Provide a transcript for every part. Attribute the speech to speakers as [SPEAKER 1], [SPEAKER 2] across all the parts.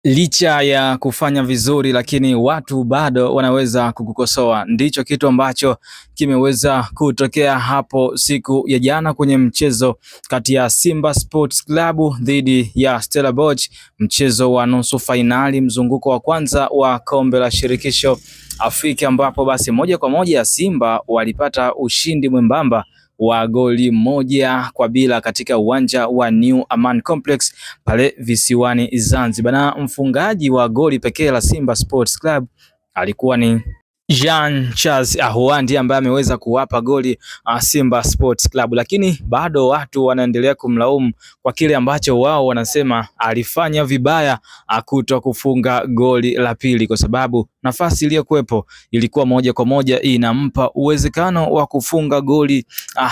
[SPEAKER 1] Licha ya kufanya vizuri lakini watu bado wanaweza kukukosoa. Ndicho kitu ambacho kimeweza kutokea hapo siku ya jana kwenye mchezo kati ya Simba Sports Club dhidi ya Stellenbosch, mchezo wa nusu fainali mzunguko wa kwanza wa kombe la shirikisho Afrika, ambapo basi moja kwa moja Simba walipata ushindi mwembamba wa goli 1-0 katika uwanja wa New Aman Complex pale visiwani Zanzibar. Na mfungaji wa goli pekee la Simba Sports Club alikuwa ni Jean Charles Ahoua, ndiye ambaye ameweza kuwapa goli Simba Sports Club, lakini bado watu wanaendelea kumlaumu kwa kile ambacho wao wanasema alifanya vibaya kuto kufunga goli la pili, kwa sababu nafasi iliyokuwepo ilikuwa moja kwa moja inampa uwezekano wa kufunga goli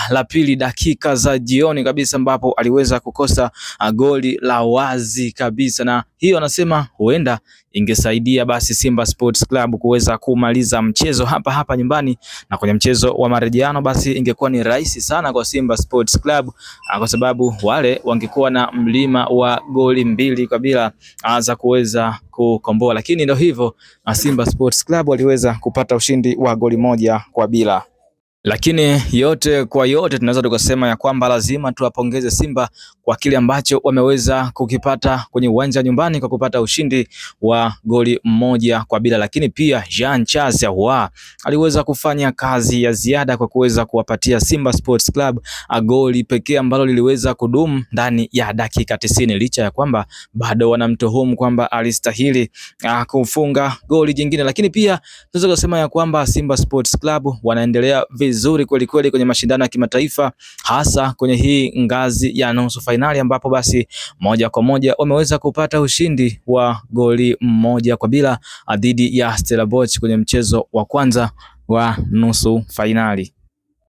[SPEAKER 1] la pili dakika za jioni kabisa, ambapo aliweza kukosa goli la wazi kabisa, na hiyo anasema huenda ingesaidia basi Simba Sports Club kuweza kumaliza mchezo hapa nyumbani, na kwenye mchezo wa marejeano basi ingekuwa ni rahisi sana kwa Simba Sports Club kwa sababu wale wangekuwa na mlima wa goli 2-0 za kuweza kukomboa, lakini ndio hivyo, Simba Sports Club waliweza kupata ushindi wa goli 1-0. Lakini yote kwa yote tunaweza tukasema ya kwamba lazima tuwapongeze Simba kwa kile ambacho wameweza kukipata kwenye uwanja nyumbani kwa kupata ushindi wa goli 1-0, lakini pia Jean Charles Ahoua aliweza kufanya kazi ya ziada kwa kuweza kuwapatia Simba Sports Club goli pekee ambalo liliweza kudumu ndani ya dakika 90, licha ya kwamba bado wanamtuhumu kwamba alistahili kufunga goli jingine. Lakini pia tunaweza kusema ya kwamba Simba Sports Club wanaendelea vizuri kweli kweli kwenye mashindano ya kimataifa, hasa kwenye hii ngazi ya nusu fainali, ambapo basi moja kwa moja wameweza kupata ushindi wa goli 1-0 dhidi ya Stellenbosch kwenye mchezo wa kwanza wa nusu fainali.